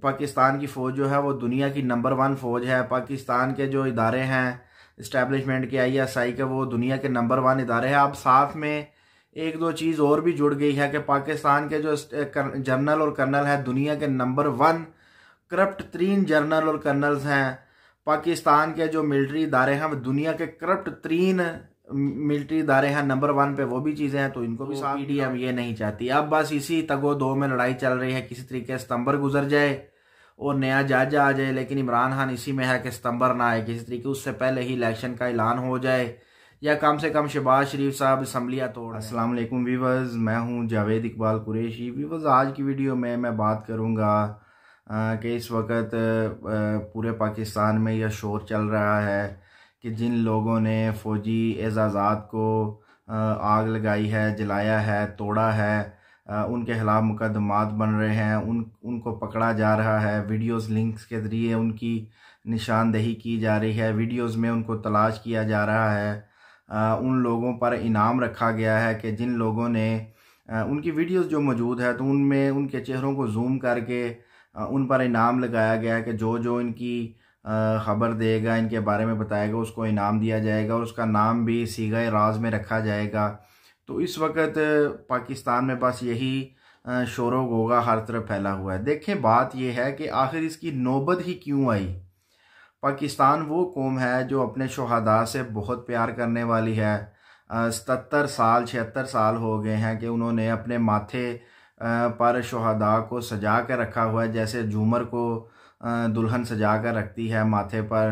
पाकिस्तान की फ़ौज जो है वो दुनिया की नंबर 1 फ़ौज है। पाकिस्तान के जो इदारे हैं इस्टेब्लिशमेंट के, ISI के, वो दुनिया के नंबर 1 इदारे हैं। अब साथ में एक दो चीज़ और भी जुड़ गई है कि पाकिस्तान के जो जनरल और कर्नल है दुनिया के नंबर 1 करप्ट तरीन जनरल और कर्नल्स हैं। पाकिस्तान के जो मिलिट्री इदारे हैं वो दुनिया के करप्ट तरीन मिलिट्री इदारे हैं, नंबर 1 पे वो भी चीज़ें हैं। तो इनको भी साथ PDM ये नहीं चाहती। अब बस इसी तगो दो में लड़ाई चल रही है, किसी तरीके सितंबर गुजर जाए और नया जज आ जाए। लेकिन इमरान खान इसी में है कि सितंबर ना आए, किसी तरीके उससे पहले ही इलेक्शन का ऐलान हो जाए या कम से कम शहबाज शरीफ साहब असम्बलियाँ तोड़। अस्सलाम वालेकुम व्यूअर्स, मैं हूं जावेद इकबाल कुरैशी। व्यूअर्स, आज की वीडियो में मैं बात करूंगा कि इस वक्त पूरे पाकिस्तान में यह शोर चल रहा है कि जिन लोगों ने फ़ौजी एजाज़ात को आग लगाई है, जलाया है, तोड़ा है, उनके खिलाफ मुकदमात बन रहे हैं, उनको पकड़ा जा रहा है। वीडियोस लिंक्स के ज़रिए उनकी निशानदेही की जा रही है, वीडियोस में उनको तलाश किया जा रहा है। उन लोगों पर इनाम रखा गया है कि जिन लोगों ने उनकी वीडियोस जो मौजूद है तो उनमें उनके चेहरों को जूम करके उन पर इनाम लगाया गया है कि जो जो इनकी ख़बर देगा, इनके बारे में बताएगा, उसको इनाम दिया जाएगा और उसका नाम भी सीगा राज में रखा जाएगा। तो इस वक्त पाकिस्तान में बस यही शोरो गोगा हर तरफ फैला हुआ है। देखें, बात यह है कि आखिर इसकी नौबत ही क्यों आई। पाकिस्तान वो कौम है जो अपने शहादा से बहुत प्यार करने वाली है। 77 साल 76 साल हो गए हैं कि उन्होंने अपने माथे पर शहादा को सजा कर रखा हुआ है, जैसे झूमर को दुल्हन सजा कर रखती है माथे पर।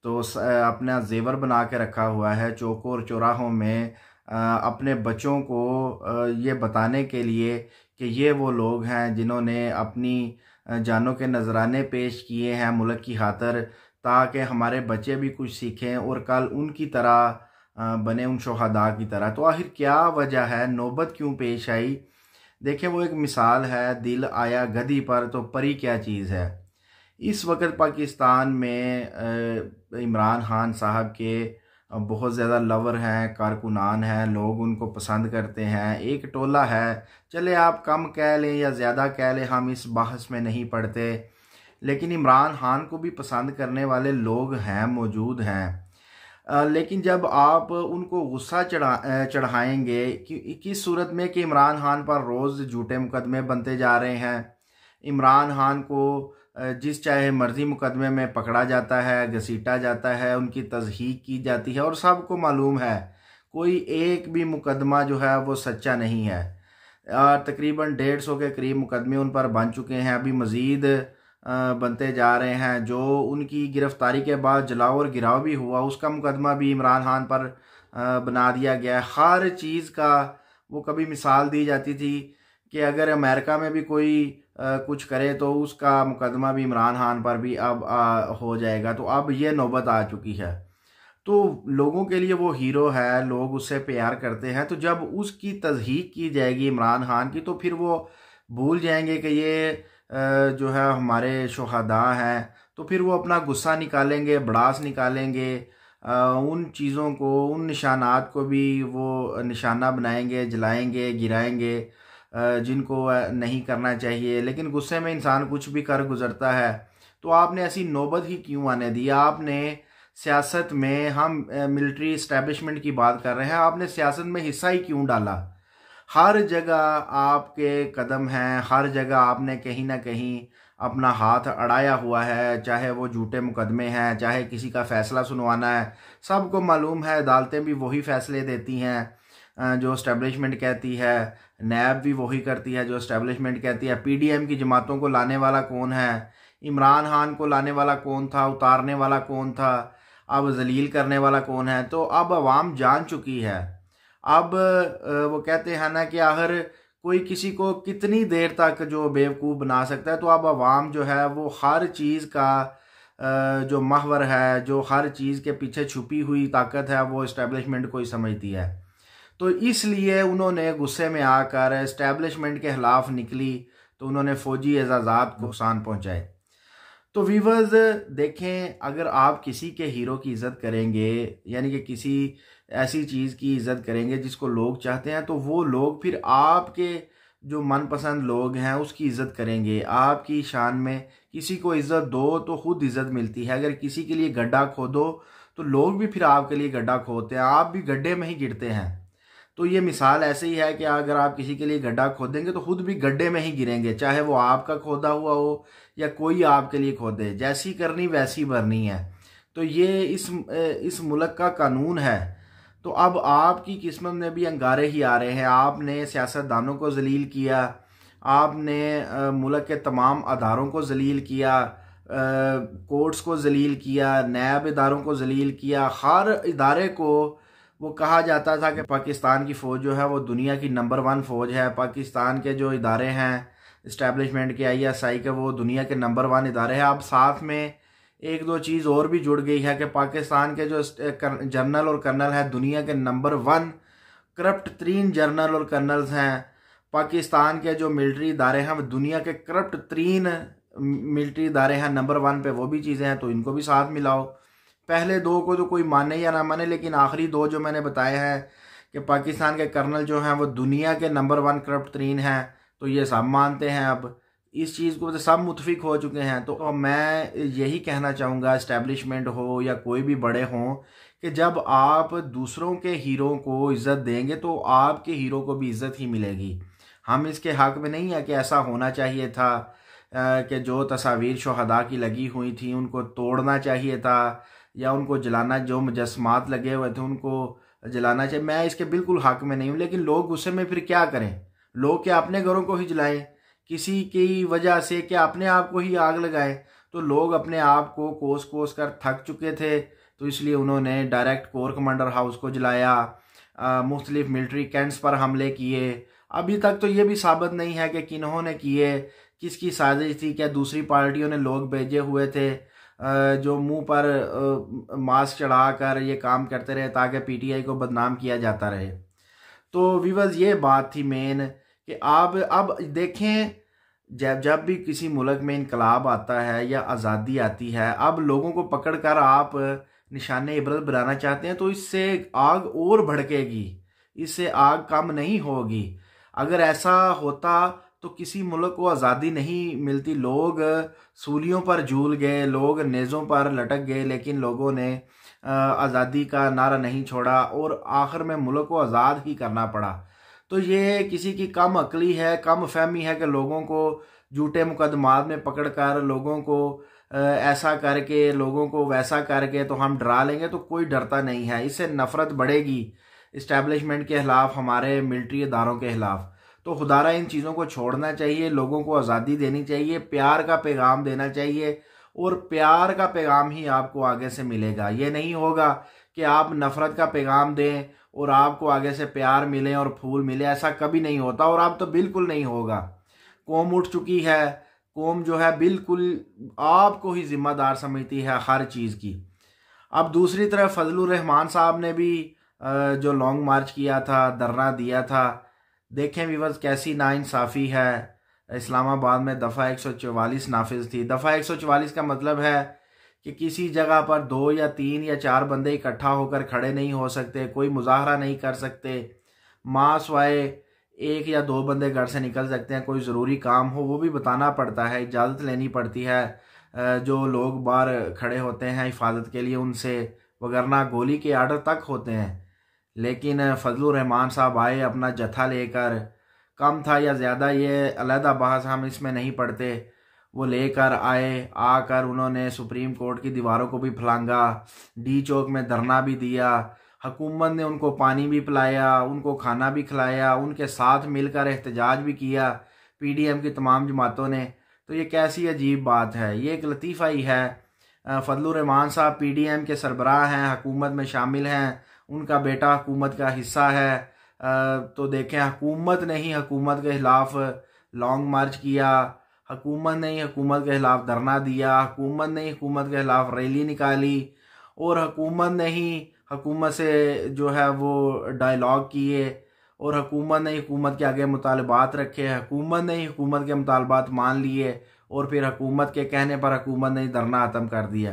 तो अपना जेवर बना के रखा हुआ है चौकोर चौराहों में, अपने बच्चों को ये बताने के लिए कि ये वो लोग हैं जिन्होंने अपनी जानों के नजराने पेश किए हैं मुल्क की खातिर, ताकि हमारे बच्चे भी कुछ सीखें और कल उनकी तरह बने, उन शहादा की तरह। तो आखिर क्या वजह है, नौबत क्यों पेश आई? देखें, वो एक मिसाल है, दिल आया गधी पर तो परी क्या चीज़ है। इस वक्त पाकिस्तान में इमरान खान साहब के बहुत ज़्यादा लवर हैं, कारकुनान हैं, लोग उनको पसंद करते हैं। एक टोला है, चले आप कम कह लें या ज़्यादा कह लें, हम इस बहस में नहीं पड़ते, लेकिन इमरान खान को भी पसंद करने वाले लोग हैं, मौजूद हैं। लेकिन जब आप उनको गुस्सा चढ़ाएंगे कि किस सूरत में कि इमरान खान पर रोज़ झूठे मुकदमे बनते जा रहे हैं, इमरान खान को जिस चाहे मर्जी मुकदमे में पकड़ा जाता है, घसीटा जाता है, उनकी तज़हीक की जाती है और सबको मालूम है कोई एक भी मुकदमा जो है वो सच्चा नहीं है। तकरीबन 150 के करीब मुकदमे उन पर बन चुके हैं, अभी मज़ीद बनते जा रहे हैं। जो उनकी गिरफ्तारी के बाद जलाओ और गिराव भी हुआ, उसका मुकदमा भी इमरान खान पर बना दिया गया। हर चीज़ का वो कभी मिसाल दी जाती थी कि अगर अमेरिका में भी कोई कुछ करे तो उसका मुकदमा भी इमरान खान पर भी अब हो जाएगा। तो अब ये नौबत आ चुकी है। तो लोगों के लिए वो हीरो है, लोग उससे प्यार करते हैं। तो जब उसकी तज़हीक की जाएगी इमरान खान की, तो फिर वो भूल जाएंगे कि ये जो है हमारे शहादा हैं। तो फिर वो अपना गुस्सा निकालेंगे, भड़ास निकालेंगे, उन चीज़ों को, उन निशानात को भी वो निशाना बनाएंगे, जलाएंगे, गिराएंगे, जिनको नहीं करना चाहिए। लेकिन गुस्से में इंसान कुछ भी कर गुजरता है। तो आपने ऐसी नौबत ही क्यों आने दी? आपने सियासत में, हम मिलिट्री इस्टेब्लिशमेंट की बात कर रहे हैं, आपने सियासत में हिस्सा ही क्यों डाला? हर जगह आपके कदम हैं, हर जगह आपने कहीं ना कहीं अपना हाथ अड़ाया हुआ है, चाहे वो झूठे मुकदमे हैं, चाहे किसी का फ़ैसला सुनवाना है। सबको मालूम है अदालतें भी वही फ़ैसले देती हैं जो इस्टेब्लिशमेंट कहती है, नैब भी वही करती है जो इस्टेब्लिशमेंट कहती है। PDM की जमातों को लाने वाला कौन है? इमरान खान को लाने वाला कौन था? उतारने वाला कौन था? अब जलील करने वाला कौन है? तो अब अवाम जान चुकी है। अब वो कहते हैं ना कि आखिर कोई किसी को कितनी देर तक जो बेवकूफ़ बना सकता है। तो अब अवाम जो है वो हर चीज़ का जो महवर है, जो हर चीज़ के पीछे छुपी हुई ताकत है, वो इस्टेब्लिशमेंट को ही समझती है। तो इसलिए उन्होंने गुस्से में आकर इस्टेब्लिशमेंट के खिलाफ निकली, तो उन्होंने फ़ौजी एजाज़ात को नुकसान पहुँचाए। तो व्यूवर्स देखें, अगर आप किसी के हीरो की इज़्ज़त करेंगे, यानी कि किसी ऐसी चीज़ की इज़्ज़त करेंगे जिसको लोग चाहते हैं, तो वो लोग फिर आपके जो मनपसंद लोग हैं उसकी इज़्ज़त करेंगे। आपकी शान में किसी को इज़्ज़त दो तो खुद इज़्ज़त मिलती है। अगर किसी के लिए गड्ढा खोदो तो लोग भी फिर आपके लिए गड्ढा खोदते हैं, आप भी गड्ढे में ही गिरते हैं। तो ये मिसाल ऐसे ही है कि अगर आप किसी के लिए गड्ढा खोदेंगे तो खुद भी गड्ढे में ही गिरेंगे, चाहे वो आपका खोदा हुआ हो या कोई आपके लिए खोदे। जैसी करनी वैसी भरनी है। तो ये इस मुल्क का कानून है। तो अब आपकी किस्मत में भी अंगारे ही आ रहे हैं। आपने सियासतदानों को जलील किया, आपने मुल्क के तमाम अदारों को जलील किया, कोर्ट्स को जलील किया, नैब इदारों को जलील किया। हर इदारे को वो कहा जाता था कि पाकिस्तान की फ़ौज जो है वो दुनिया की नंबर 1 फ़ौज है। पाकिस्तान के जो इदारे हैं इस्टेब्लिशमेंट के, ISI के, वो दुनिया के नंबर 1 इदारे हैं। अब साथ में एक दो चीज़ और भी जुड़ गई है कि पाकिस्तान के जो जनरल और कर्नल है दुनिया के नंबर 1 करप्ट तरीन जनरल और कर्नल्स हैं। पाकिस्तान के जो मिलिट्री इदारे हैं वो दुनिया के करप्ट तरीन मिलिट्री इदारे हैं, नंबर 1 पे वो भी चीज़ें हैं। तो इनको भी साथ मिलाओ। पहले दो को तो कोई माने या ना माने, लेकिन आखिरी दो जो मैंने बताए हैं कि पाकिस्तान के कर्नल जो हैं वो दुनिया के नंबर 1 करप्ट तरीन हैं, तो ये सब मानते हैं। अब इस चीज़ को तो सब मुतफिक हो चुके हैं। तो मैं यही कहना चाहूँगा, इस्टेब्लिशमेंट हो या कोई भी बड़े हों, कि जब आप दूसरों के हीरो को इज़्ज़त देंगे तो आपके हीरो को भी इज़्ज़त ही मिलेगी। हम इसके हक़ में नहीं है कि ऐसा होना चाहिए था कि जो तस्वीर शहदा की लगी हुई थी उनको तोड़ना चाहिए था या उनको जलाना, जो मुजस्समात लगे हुए थे उनको जलाना चाहिए। मैं इसके बिल्कुल हक़ में नहीं हूँ, लेकिन लोग गुस्से में फिर क्या करें? लोग क्या अपने घरों को ही जलाएं? किसी की वजह से क्या अपने आप को ही आग लगाएं? तो लोग अपने आप को कोस कोस कर थक चुके थे, तो इसलिए उन्होंने डायरेक्ट कोर कमांडर हाउस को जलाया, मुख्तलिफ मिलिट्री कैंट्स पर हमले किए। अभी तक तो ये भी साबित नहीं है कि किन्होंने किए, किसकी साजिश थी। क्या दूसरी पार्टियों ने लोग भेजे हुए थे जो मुंह पर मास्क चढ़ाकर ये काम करते रहे ताकि PTI को बदनाम किया जाता रहे। तो व्यूअर्स, ये बात थी मेन कि आप अब देखें, जब भी किसी मुल्क में इनकलाब आता है या आज़ादी आती है, अब लोगों को पकड़कर आप निशाने इबरत बनाना चाहते हैं तो इससे आग और भड़केगी, इससे आग कम नहीं होगी। अगर ऐसा होता तो किसी मुल्क को आज़ादी नहीं मिलती। लोग सूलियों पर झूल गए, लोग नेज़ों पर लटक गए, लेकिन लोगों ने आज़ादी का नारा नहीं छोड़ा और आखिर में मुल्क को आज़ाद ही करना पड़ा। तो ये किसी की कम अकली है, कम फहमी है कि लोगों को झूठे मुकदमात में पकड़कर, लोगों को ऐसा करके, लोगों को वैसा करके तो हम डरा लेंगे। तो कोई डरता नहीं है। इससे नफ़रत बढ़ेगी इस्टेब्लिशमेंट के ख़िलाफ़, हमारे मिलिट्री इदारों के ख़िलाफ़। तो खुदारा इन चीज़ों को छोड़ना चाहिए, लोगों को आज़ादी देनी चाहिए, प्यार का पैगाम देना चाहिए और प्यार का पैगाम ही आपको आगे से मिलेगा। ये नहीं होगा कि आप नफ़रत का पैगाम दें और आपको आगे से प्यार मिले और फूल मिले। ऐसा कभी नहीं होता और अब तो बिल्कुल नहीं होगा। कौम उठ चुकी है, कौम जो है बिल्कुल आपको ही ज़िम्मेदार समझती है हर चीज़ की। अब दूसरी तरफ फजलुर रहमान साहब ने भी जो लॉन्ग मार्च किया था, धरना दिया था, देखें व्यूअर्स कैसी नाइंसाफ़ी है। इस्लामाबाद में दफ़ा 144 नाफिज थी। दफ़ा 144 का मतलब है कि किसी जगह पर 2 या 3 या 4 बंदे इकट्ठा होकर खड़े नहीं हो सकते, कोई मुजाहरा नहीं कर सकते। माँ स्वाए 1 या 2 बंदे घर से निकल सकते हैं, कोई ज़रूरी काम हो वो भी बताना पड़ता है, इजाज़त लेनी पड़ती है जो लोग बाहर खड़े होते हैं हिफाजत के लिए उनसे, वगरना गोली के आर्डर तक होते हैं। लेकिन फजलुर रहमान साहब आए अपना जत्था लेकर, कम था या ज़्यादा ये अलहदा बहस, हम इसमें नहीं पढ़ते। वो लेकर आए, आकर उन्होंने सुप्रीम कोर्ट की दीवारों को भी फलांगा, डी चौक में धरना भी दिया। हुकूमत ने उनको पानी भी पिलाया, उनको खाना भी खिलाया, उनके साथ मिलकर एहतजाज भी किया PDM की तमाम जमातों ने। तो ये कैसी अजीब बात है, ये एक लतीफ़ा ही है। फजलुर रहमान साहब PDM के सरबराह हैं, हुकूमत में शामिल हैं, उनका बेटा हुकूमत का हिस्सा है। तो देखें, हुकूमत ने ही हुकूमत के ख़िलाफ़ लॉन्ग मार्च किया, हुकूमत ने ही हुकूमत के ख़िलाफ़ धरना दिया, हुकूमत ने ही हुकूमत के ख़िलाफ़ रैली निकाली और हुकूमत ने ही हुकूमत से जो है वो डायलॉग किए और हुकूमत ने ही हुकूमत के आगे मुतालबात रखे, हुकूमत ने ही हुकूमत के मुतालबात मान लिए और फिर हुकूमत के कहने पर हुकूमत ने ही धरना ख़त्म कर दिया।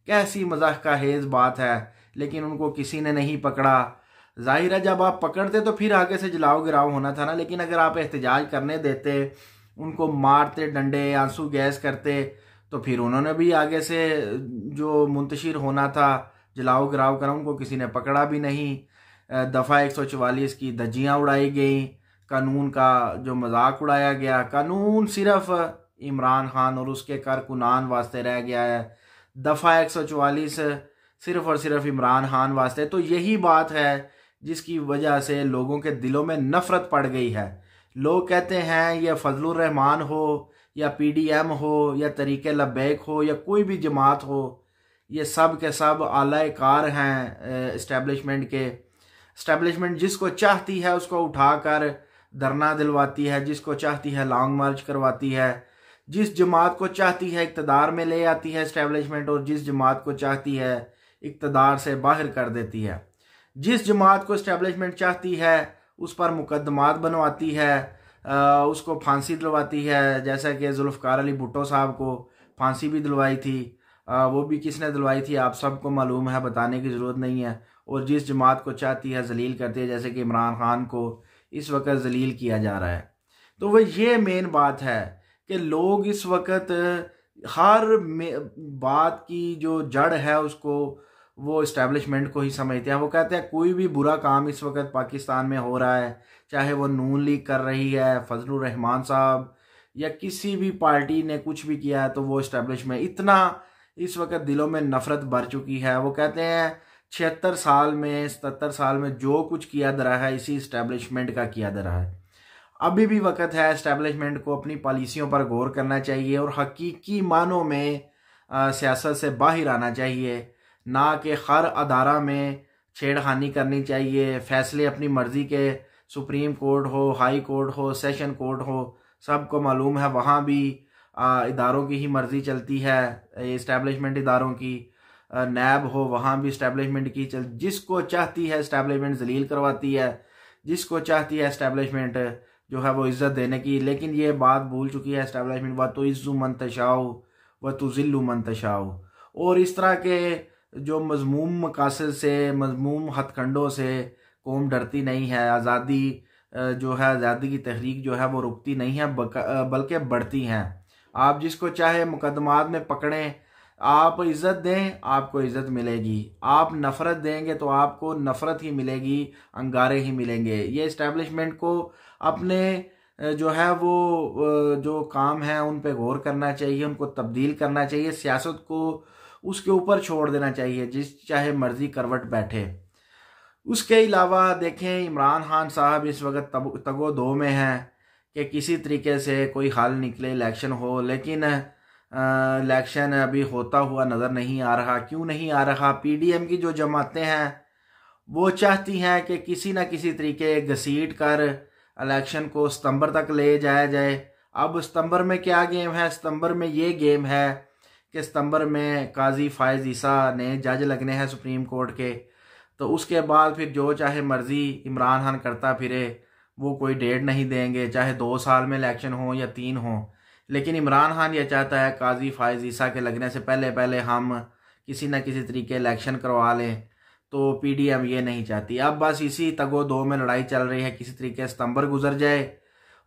कैसी मज़ाक का हेज़ बात है। लेकिन उनको किसी ने नहीं पकड़ा। जाहिर है जब आप पकड़ते तो फिर आगे से जलाओ गिराव होना था ना, लेकिन अगर आप एहतजाज करने देते, उनको मारते, डंडे आंसू गैस करते, तो फिर उन्होंने भी आगे से जो मुंतशिर होना था जलाओ गिराव करना, उनको किसी ने पकड़ा भी नहीं। दफ़ा 144 की धज्जियाँ उड़ाई गई, कानून का जो मजाक उड़ाया गया। कानून सिर्फ इमरान खान और उसके कारकुनान वास्ते रह गया है। दफ़ा 144 सिर्फ और सिर्फ इमरान खान वास्ते। तो यही बात है जिसकी वजह से लोगों के दिलों में नफ़रत पड़ गई है। लोग कहते हैं यह फजलुर रहमान हो या PDM हो या तरीके लब्बैक हो या कोई भी जमात हो, ये सब के सब आला कार हैं इस्टेब्लिशमेंट के। इस्टेब्लिशमेंट जिसको चाहती है उसको उठाकर धरना दिलवाती है, जिसको चाहती है लॉन्ग मार्च करवाती है, जिस जमात को चाहती है इक़्तिदार में ले आती है इस्टेब्लिशमेंट, और जिस जमात को चाहती है इक़्तिदार से बाहर कर देती है। जिस जमात को इस्टेब्लिशमेंट चाहती है उस पर मुकदमात बनवाती है, उसको फांसी दिलवाती है। जैसा कि जुल्फ़िकार अली भुट्टो साहब को फांसी भी दिलवाई थी, वो भी किसने दिलवाई थी आप सबको मालूम है, बताने की ज़रूरत नहीं है। और जिस जमात को चाहती है जलील करती है, जैसे कि इमरान खान को इस वक्त जलील किया जा रहा है। तो वह ये मेन बात है कि लोग इस वक्त हर बात की जो जड़ है उसको वो इस्टेब्लिशमेंट को ही समझते हैं। वो कहते हैं कोई भी बुरा काम इस वक्त पाकिस्तान में हो रहा है, चाहे वो नून लीग कर रही है, फजलुर रहमान साहब या किसी भी पार्टी ने कुछ भी किया है, तो वो इस्टेब्लिशमेंट इतना इस वक्त दिलों में नफरत भर चुकी है। वो कहते हैं 76 साल में 77 साल में जो कुछ किया दरा है इसी इस्टेब्लिशमेंट का किया दरा है। अभी भी वक्त है इस्टेब्लिशमेंट को अपनी पॉलिसियों पर गौर करना चाहिए और हकीकी मानों में सियासत से बाहर आना चाहिए, ना कि हर अदारा में छेड़खानी करनी चाहिए। फैसले अपनी मर्ज़ी के, सुप्रीम कोर्ट हो, हाई कोर्ट हो, सेशन कोर्ट हो, सबको मालूम है वहाँ भी इदारों की ही मर्ज़ी चलती है, इस्टेब्लिशमेंट इदारों की। नैब हो वहाँ भी इस्टेब्लिशमेंट की जिसको चाहती है इस्टेब्लिशमेंट जलील करवाती है, जिसको चाहती है इस्टेब्लिशमेंट जो है वो इज़्ज़त देने की। लेकिन ये बात भूल चुकी है इस्टेब्लिशमेंट, व तो इज़्ज़ु मन तशाओ व तो ज़िल्लु मन तशाओ। और इस तरह के जो मज़मूम मकासद से, मज़मूम हथकंडों से कौम डरती नहीं है। आज़ादी जो है, आज़ादी की तहरीक जो है वो रुकती नहीं है बल्कि बढ़ती हैं। आप जिसको चाहे मुकदमात में पकड़ें, आप इज़्ज़त दें आपको इज़्ज़त मिलेगी, आप नफ़रत देंगे तो आपको नफ़रत ही मिलेगी, अंगारे ही मिलेंगे। ये इस्टेब्लिशमेंट को अपने जो है वो जो काम है उन पे गौर करना चाहिए, उनको तब्दील करना चाहिए, सियासत को उसके ऊपर छोड़ देना चाहिए, जिस चाहे मर्जी करवट बैठे। उसके अलावा देखें इमरान खान साहब इस वक्त तगो दो में हैं कि किसी तरीके से कोई हल निकले, इलेक्शन हो, लेकिन इलेक्शन अभी होता हुआ नज़र नहीं आ रहा। क्यों नहीं आ रहा? PDM की जो जमातें हैं वो चाहती हैं कि किसी न किसी तरीके घसीट कर इलेक्शन को सितंबर तक ले जाया जाए। अब सितंबर में क्या गेम है? सितंबर में ये गेम है कि सितंबर में काजी फायज़ ईसा ने जज लगने हैं सुप्रीम कोर्ट के, तो उसके बाद फिर जो चाहे मर्ज़ी इमरान खान करता फिरे, वो कोई डेट नहीं देंगे, चाहे 2 साल में इलेक्शन हो या 3 हो। लेकिन इमरान खान ये चाहता है काजी फायज़ ईसा के लगने से पहले पहले हम किसी न किसी तरीके इलेक्शन करवा लें, तो PDM ये नहीं चाहती। अब बस इसी तगो दो में लड़ाई चल रही है, किसी तरीके सितंबर गुजर जाए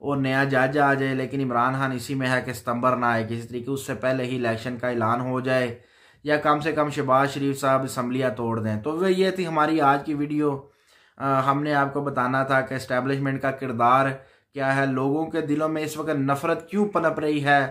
और नया जज आ जाए, लेकिन इमरान खान इसी में है कि सितंबर ना आए, किसी तरीके उससे पहले ही इलेक्शन का ऐलान हो जाए या कम से कम शहबाज शरीफ साहब असम्बलियाँ तोड़ दें। तो वह ये थी हमारी आज की वीडियो। हमने आपको बताना था कि इस्टेब्लिशमेंट का किरदार क्या है, लोगों के दिलों में इस वक्त नफ़रत क्यों पनप रही है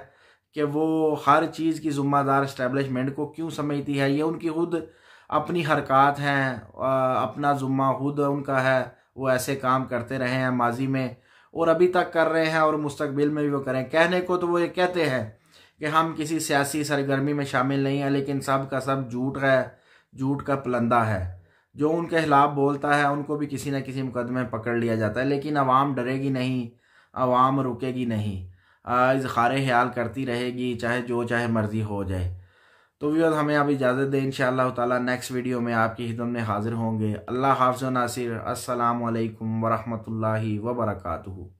कि वो हर चीज़ की ज़िम्मेदार इस्टेब्लिशमेंट को क्यों समझती है। ये उनकी खुद अपनी हरकत हैं, अपना ज़ुम्मा खुद उनका है, वो ऐसे काम करते रहे हैं माजी में और अभी तक कर रहे हैं और मुस्तकबिल में भी वो करें। कहने को तो वो ये कहते हैं कि हम किसी सियासी सरगर्मी में शामिल नहीं हैं, लेकिन सब का सब झूठ है, झूठ का पलंदा है। जो उनके खिलाफ बोलता है उनको भी किसी न किसी मुकदमे में पकड़ लिया जाता है, लेकिन अवाम डरेगी नहीं, अवाम रुकेगी नहीं, इज़हारे ख्याल करती रहेगी, चाहे जो चाहे मर्ज़ी हो जाए। तो व्यूअर्स हमें अब इजाज़त दें, इंशाअल्लाह ताला नेक्स्ट वीडियो में आपकी खिदमत में हाजिर होंगे। अल्लाह हाफ़िज़ व नासिर। अस्सलामु अलैकुम व रहमतुल्लाहि व बरकातुहू।